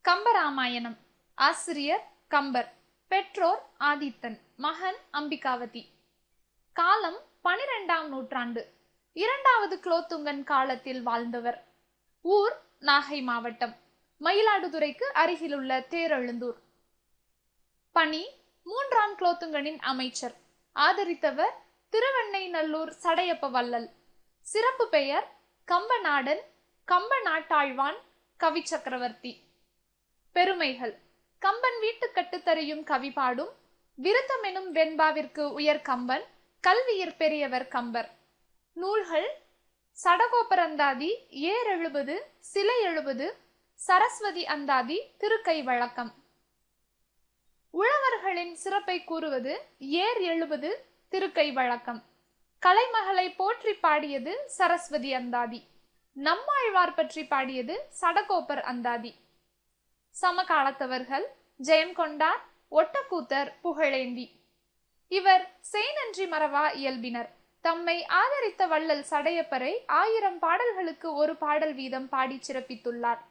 கம்பராமாயணம். ஆசிரியர் கம்பர். பெற்றோர் ஆதித்தன். மகன் அம்பிகாவதி. காலம் 12ஆம் நூற்றாண்டு. 2வது குலோத்துங்கன் காலத்தில் வாழ்ந்தவர். ஊர் நாகை மாவட்டம். மயிலாடுதுறைக்கு அருகிலுள்ள தேரெழுந்தூர். பணி 3ஆம் குலோத்துங்கனின் அமைச்சர். ஆதரித்தவர் திருவெண்ணைநல்லூர் சடையப்ப வள்ளல். சிறப்பு பெயர் கம்பநாடன், கம்ப நாட்டாழ்வான், கவி சக்கரவர்த்தி. பெருமைகள்: கம்பன் வீட்டு கட்டுத்தறியும் கவி பாடும், விருத்தமெனும் வெண்பாவிற்கு உயர் கம்பன், கல்வியிற் பெரியவர் கம்பர். நூல்கள்: சடகோபர் அந்தாதி, ஏர் 70, சிலை 70, சரஸ்வதி அந்தாதி, திருக்கை வழக்கம். உழவர்களின் சிறப்பை கூறுவது ஏர் 70, திருக்கை வழக்கம். கலைமகளை போற்றி பாடியது சரஸ்வதி அந்தாதி. நம்மாழ்வார் பற்றி பாடியது சடகோபர் அந்தாதி. சமகாலத்தவர்கள்: ஜெயங்கொண்டார், ஒட்டக்கூத்தர், புகழேந்தி. இவர் செய்நன்றி மறவா இயல்பினர். தம்மை ஆதரித்த வள்ளல் சடையப்பரை 1000 பாடல்களுக்கு ஒரு பாடல் வீதம் பாடி சிறப்பித்துள்ளார்.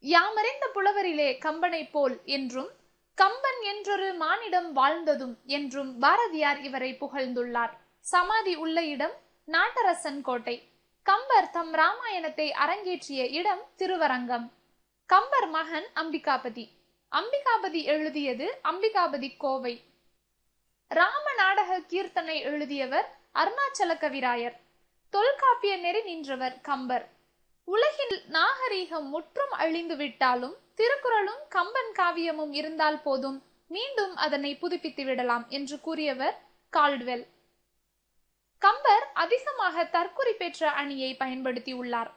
யாமறிந்த புலவரிலே கம்பனை போல் என்றும், கம்பன் என்றொரு மானிடம் வாழ்ந்ததும் என்றும் பாரதியார் இவரை புகழ்ந்துள்ளார். சமாதி உள்ள இடம் நாட்டரசன் கோட்டை. கம்பர் தம் ராமாயணத்தை அரங்கேற்றிய இடம் திருவரங்கம். கம்பர் மகன் அம்பிகாபதி. அம்பிகாபதி எழுதியது அம்பிகாபதி கோவை. ராம நாடக கீர்த்தனை எழுதியவர் அருணாச்சல கவிராயர். தொல்காப்பிய நெறி நின்றவர் கம்பர். உலகில் நாகரீகம் முற்றும் அழிந்து விட்டாலும் திருக்குறளும் கம்பன் காவியமும் இருந்தால் போதும், மீண்டும் அதனை புதுப்பித்து விடலாம் என்று கூறியவர் கால்டுவெல். கம்பர் அதிகமாக தற்குறி பெற்ற அணியை பயன்படுத்தி உள்ளார்.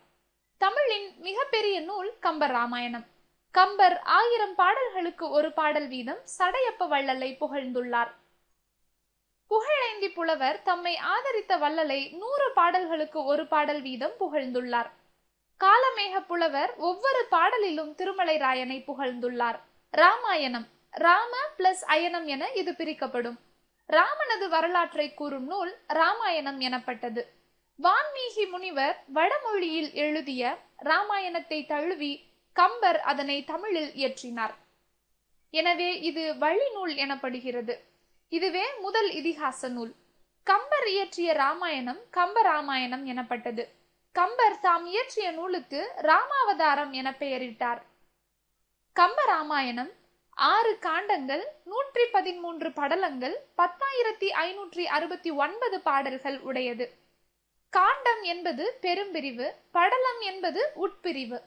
தமிழின் மிகப்பெரிய நூல் கம்பர் ராமாயணம். கம்பர் 1000 பாடல்களுக்கு ஒரு பாடல் வீதம் சடையப்ப வள்ளலை புகழ்ந்துள்ளார். புகழேந்தி புலவர் தம்மை ஆதரித்த வள்ளலை 100 பாடல்களுக்கு ஒரு பாடல் வீதம் புகழ்ந்துள்ளார். காலமேக புலவர் ஒவ்வொரு பாடலிலும் திருமலை ராயனை புகழ்ந்துள்ளார். ராமாயணம் ராம பிளஸ் அயனம் என இது பிரிக்கப்படும். ராமனது வரலாற்றை கூறும் நூல் ராமாயணம் எனப்பட்டது. வான்மீகி முனிவர் வடமொழியில் எழுதிய ராமாயணத்தை தழுவி கம்பர் அதனை தமிழில் இயற்றினார். எனவே இது வழி நூல் எனப்படுகிறது. இதுவே முதல் இதிகாச நூல். கம்பர் இயற்றிய ராமாயணம் கம்பராமாயணம் எனப்பட்டது. கம்பர் தாம் இயற்றிய நூலுக்கு ராமாவதாரம் என பெயரிட்டார். கம்பராமாயணம் 6 காண்டங்கள், 113 படலங்கள், 10,569 பாடல்கள் உடையது. காண்டம் என்பது பெரும்பிரிவு, படலம் என்பது உட்பிரிவு.